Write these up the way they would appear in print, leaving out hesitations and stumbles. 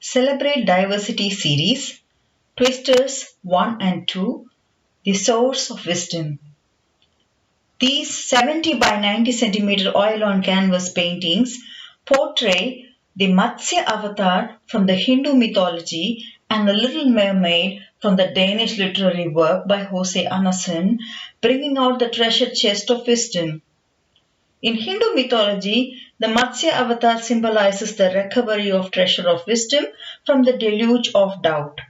Celebrate Diversity series, Twisters 1 and 2, The Source of Wisdom. These 70 by 90 centimeter oil on canvas paintings portray the Matsya avatar from the Hindu mythology and the Little Mermaid from the Danish literary work by Jose Andersen, bringing out the treasure chest of wisdom. In Hindu mythology, the Matsya avatar symbolizes the recovery of treasure of wisdom from the deluge of doubt.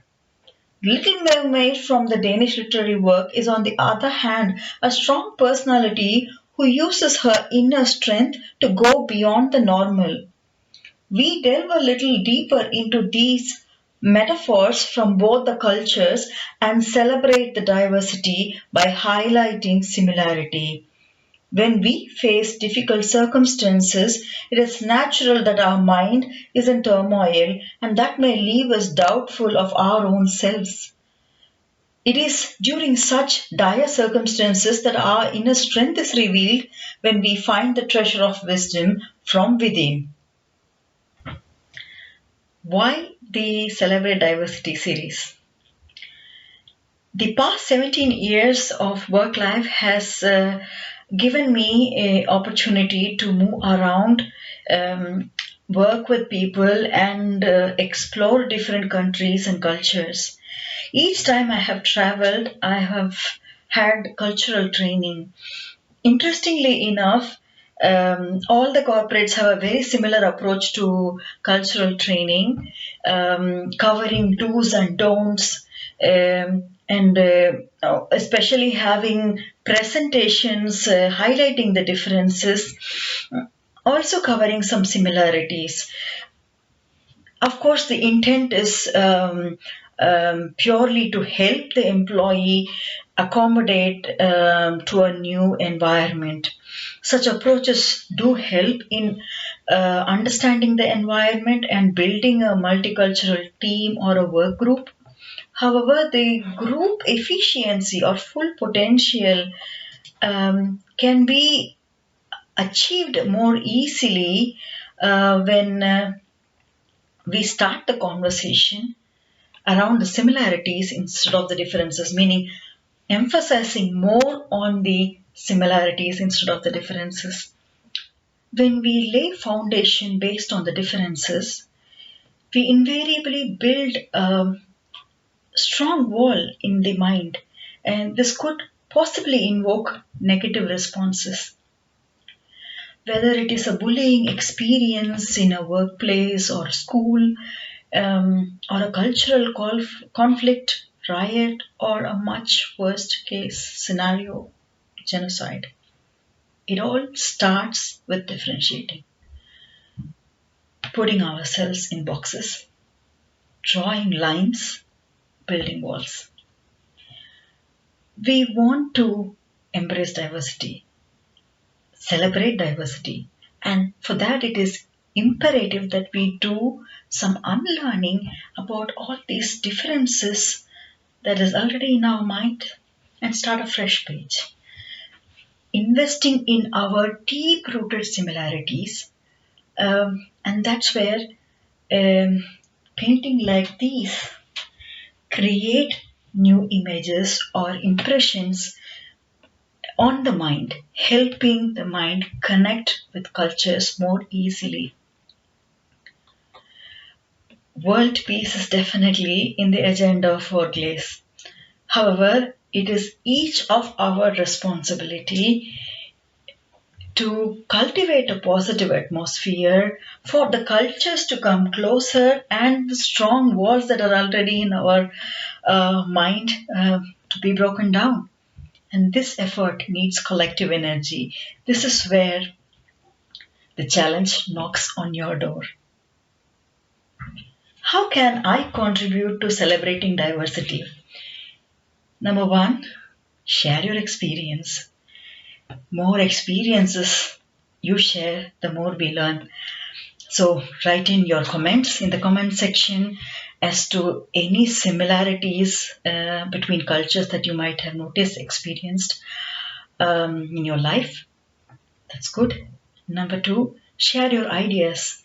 Little Mermaid from the Danish literary work is, on the other hand, a strong personality who uses her inner strength to go beyond the normal. We delve a little deeper into these metaphors from both the cultures and celebrate the diversity by highlighting similarity. When we face difficult circumstances, it is natural that our mind is in turmoil and that may leave us doubtful of our own selves. It is during such dire circumstances that our inner strength is revealed when we find the treasure of wisdom from within. Why the Celebrate Diversity series? The past 17 years of work life has given me an opportunity to move around, work with people and explore different countries and cultures. Each time I have traveled, I have had cultural training. Interestingly enough, all the corporates have a very similar approach to cultural training, covering do's and don'ts, and especially having presentations highlighting the differences, also covering some similarities. Of course, the intent is purely to help the employee accommodate to a new environment. Such approaches do help in understanding the environment and building a multicultural team or a work group. However, the group efficiency or full potential can be achieved more easily when we start the conversation around the similarities instead of the differences, meaning emphasizing more on the similarities instead of the differences. When we lay foundation based on the differences, we invariably build a strong wall in the mind, and this could possibly invoke negative responses. Whether it is a bullying experience in a workplace or school, or a cultural conflict, riot, or a much worst case scenario, genocide. It all starts with differentiating, putting ourselves in boxes, drawing lines, building walls. We want to embrace diversity, celebrate diversity, and for that it is imperative that we do some unlearning about all these differences that is already in our mind and start a fresh page. Investing in our deep-rooted similarities, and that's where painting like these create new images or impressions on the mind, helping the mind connect with cultures more easily. World peace is definitely in the agenda for Glaze. However, it is each of our responsibility to cultivate a positive atmosphere for the cultures to come closer and the strong walls that are already in our mind to be broken down. And this effort needs collective energy. This is where the challenge knocks on your door. How can I contribute to celebrating diversity? Number one, share your experience. More experiences you share, the more we learn. So write in your comments in the comment section as to any similarities between cultures that you might have noticed, experienced in your life. That's good. Number two, share your ideas.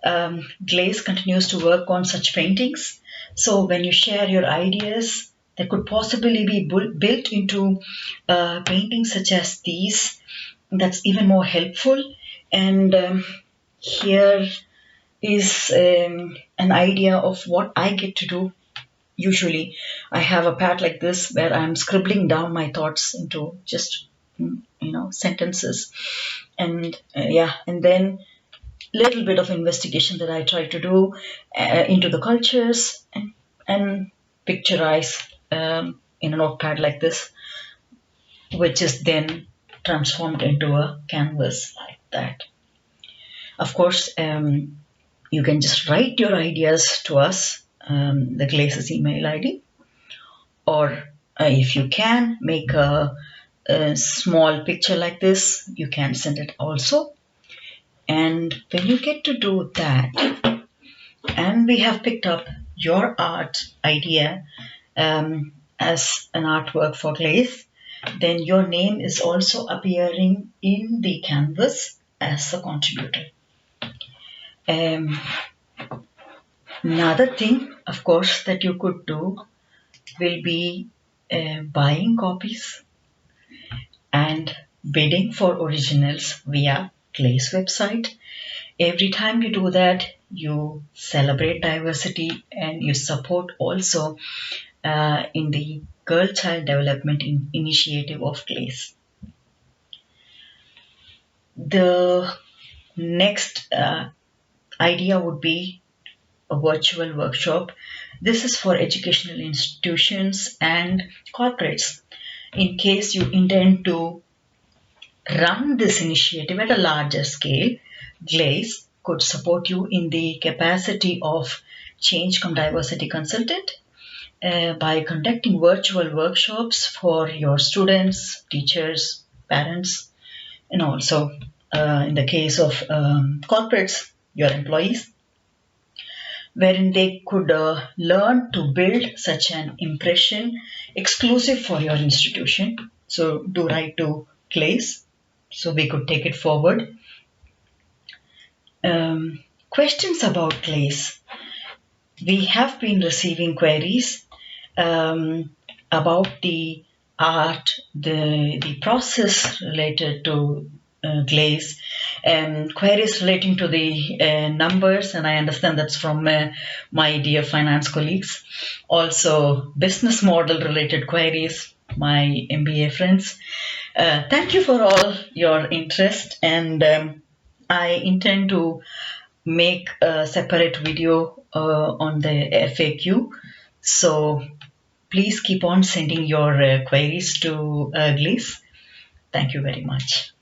Glaze continues to work on such paintings. So when you share your ideas that could possibly be built into paintings such as these, that's even more helpful. And here is an idea of what I get to do. Usually I have a pad like this where I'm scribbling down my thoughts into just sentences, and and then little bit of investigation that I try to do into the cultures, and picturize in a notepad like this, which is then transformed into a canvas like that. Of course, you can just write your ideas to us, the Glace's email ID, or if you can make a small picture like this, you can send it also. And when you get to do that, and we have picked up your art idea as an artwork for Glaze, then your name is also appearing in the canvas as a contributor. Another thing, of course, that you could do will be buying copies and bidding for originals via Glaze website. Every time you do that, you celebrate diversity and you support also in the Girl Child Development Initiative of Glaze. The next idea would be a virtual workshop. This is for educational institutions and corporates. In case you intend to run this initiative at a larger scale, Glaze could support you in the capacity of change cum diversity consultant by conducting virtual workshops for your students, teachers, parents, and also in the case of corporates, your employees, wherein they could learn to build such an impression exclusive for your institution. So do write to Glaze so we could take it forward. Questions about Glaze. We have been receiving queries about the art, the process related to Glaze, queries relating to the numbers, and I understand that's from my dear finance colleagues. Also, business model related queries, my MBA friends. Thank you for all your interest, and I intend to make a separate video on the FAQ. So please keep on sending your queries to Glaze. Thank you very much.